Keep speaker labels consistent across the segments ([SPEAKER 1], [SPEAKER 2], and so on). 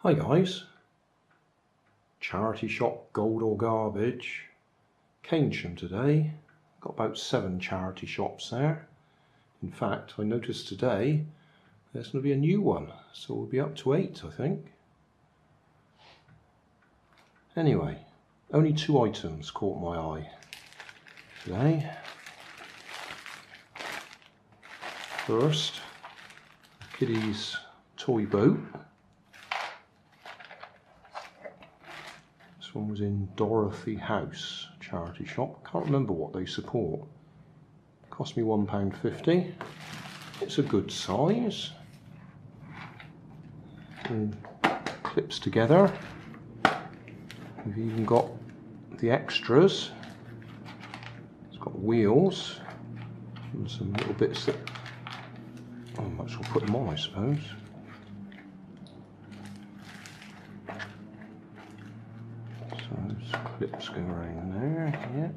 [SPEAKER 1] Hi guys, charity shop gold or garbage, Keynsham today. Got about 7 charity shops there. In fact, I noticed today there's going to be a new one, so we'll be up to 8 I think. Anyway, only 2 items caught my eye today. First, Kitty's toy boat. This one was in Dorothy House charity shop. Can't remember what they support. Cost me £1.50. It's a good size. And clips together. We've even got the extras. It's got wheels and some little bits that I might as well put them on, I suppose. So those clips go around there, yeah.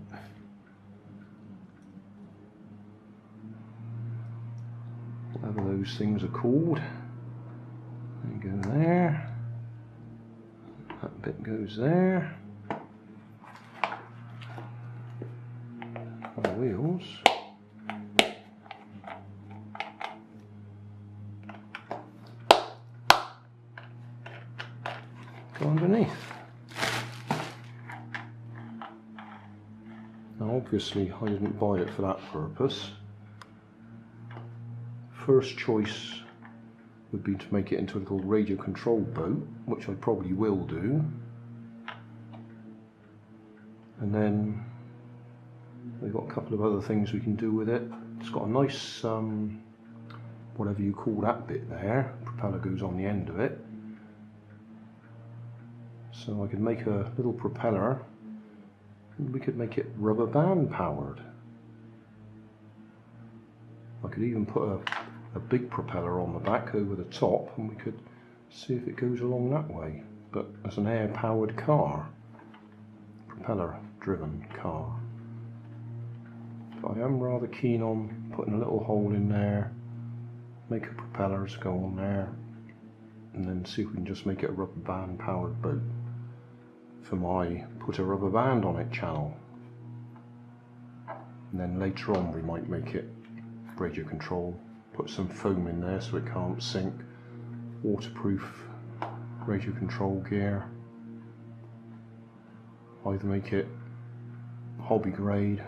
[SPEAKER 1] Whatever those things are called. They go there. That bit goes there. The wheels. Go underneath. Now obviously I didn't buy it for that purpose. First choice would be to make it into a little radio controlled boat, which I probably will do. And then we've got a couple of other things we can do with it. It's got a nice, whatever you call that bit there, propeller goes on the end of it. So I could make a little propeller, and we could make it rubber band powered. I could even put a big propeller on the back over the top, and we could see if it goes along that way, but as an air powered car, propeller driven car. But I am rather keen on putting a little hole in there, make a propellers go on there, and then see if we can just make it a rubber band powered boat for my put a rubber band on it channel. And then later on we might make it radio control, put some foam in there so it can't sink, waterproof radio control gear. Either make it hobby grade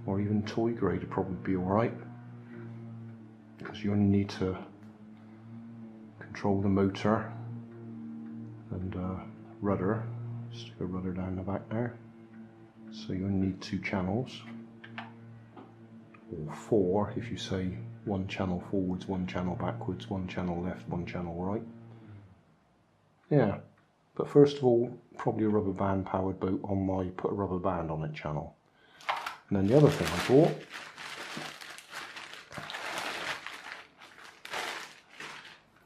[SPEAKER 1] or even toy grade would probably be alright, because you only need to control the motor and rudder. Stick a rudder down the back there, so you only need 2 channels, or 4 if you say 1 channel forwards, 1 channel backwards, 1 channel left, 1 channel right. Yeah, but first of all, probably a rubber band powered boat on my put a rubber band on it channel. And then the other thing I bought,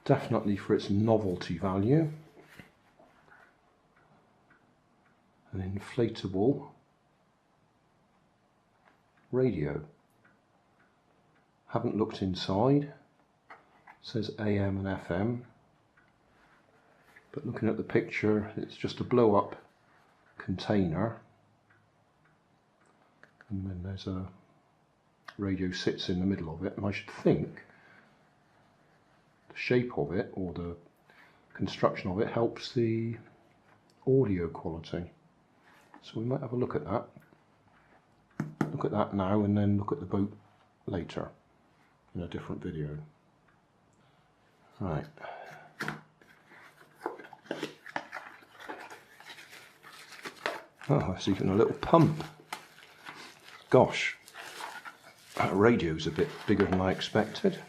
[SPEAKER 1] definitely for its novelty value, an inflatable radio. Haven't looked inside. It says AM and FM, but looking at the picture, it's just a blow up container, and then there's a radio sits in the middle of it, and I should think the shape of it or the construction of it helps the audio quality. So we might have a look at that. Look at that now, and then look at the boat later in a different video. Right. Oh, there's even a little pump. Gosh, that radio's a bit bigger than I expected.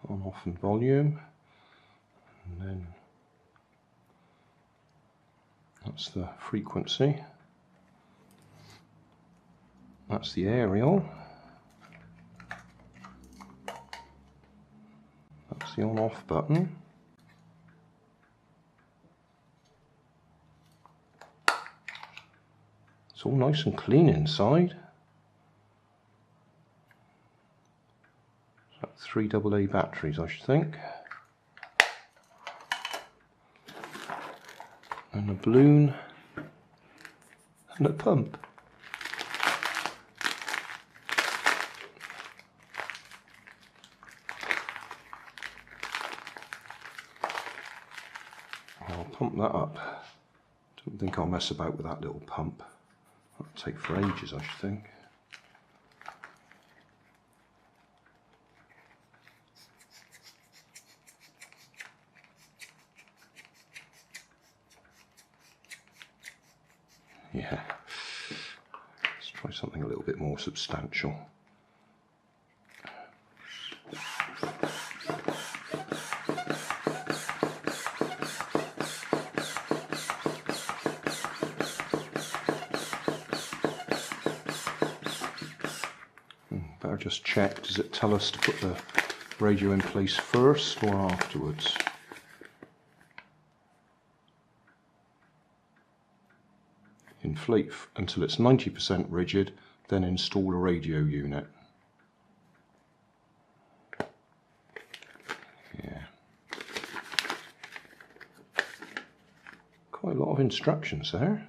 [SPEAKER 1] On, off and volume, and then that's the frequency, that's the aerial, that's the on off button, It's all nice and clean inside. About 3 AA batteries, I should think. And a balloon and a pump. I'll pump that up. Don't think I'll mess about with that little pump. That'll take for ages, I should think. Yeah, let's try something a little bit more substantial. Better just check, does it tell us to put the radio in place first or afterwards? Inflate until it's 90% rigid, then install a radio unit. Yeah. Quite a lot of instructions there.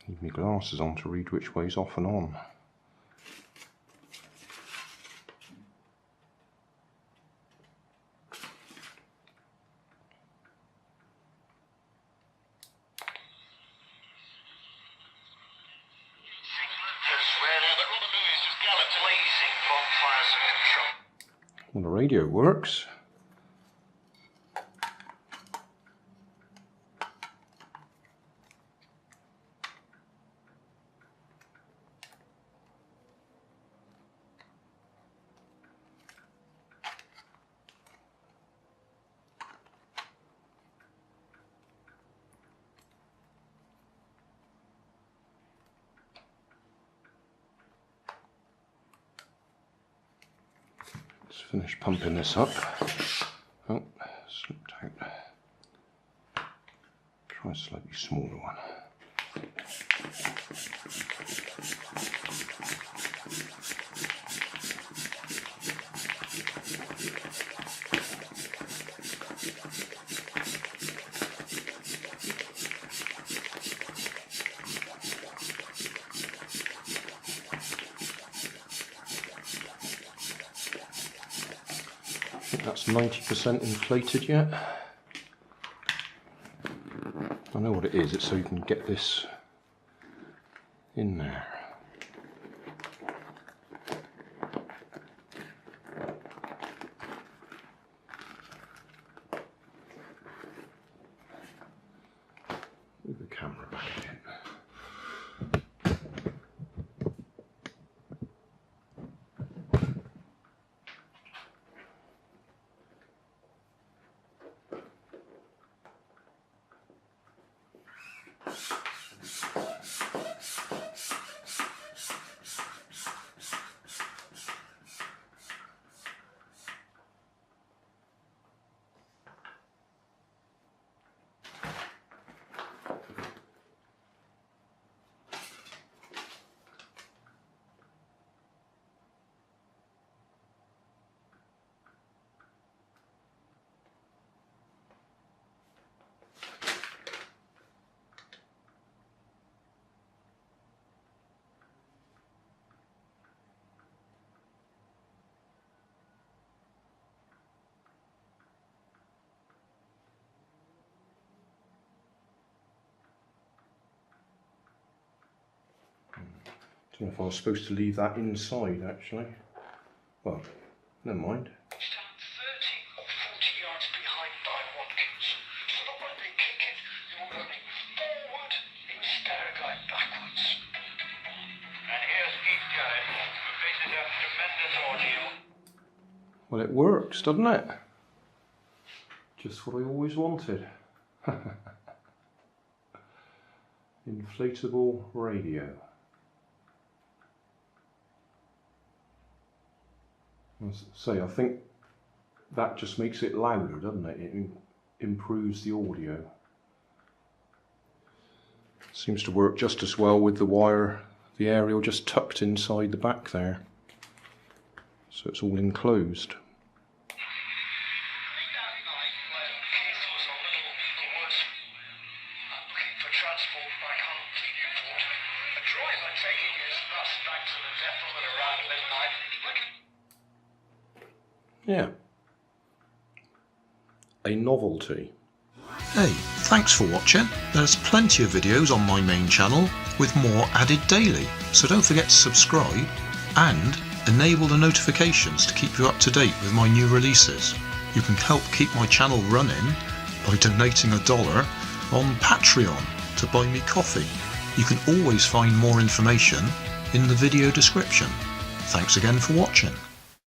[SPEAKER 1] Need my glasses on to read which way's off and on. Well, the radio works. Let's finish pumping this up. Oh, slipped out. Try a slightly smaller one. I think that's 90% inflated yet. I know what it is, it's so you can get this in there. Move the camera back in. I don't know if I was supposed to leave that inside actually. Well, never mind.
[SPEAKER 2] Stand 30 or 40 yards behind by Watkins. Stop when they kick it. You're running forward instead of going backwards. And here's Keith Jarrett.
[SPEAKER 1] Well, it works, doesn't it? Just what I always wanted. Inflatable radio. As I say, I think that just makes it louder, doesn't it? It improves the audio. Seems to work just as well with the wire, the aerial just tucked inside the back there. So it's all enclosed. Yeah. A novelty.
[SPEAKER 3] Hey, thanks for watching. There's plenty of videos on my main channel with more added daily, so don't forget to subscribe and enable the notifications to keep you up to date with my new releases. You can help keep my channel running by donating $1 on Patreon to buy me coffee. You can always find more information in the video description. Thanks again for watching.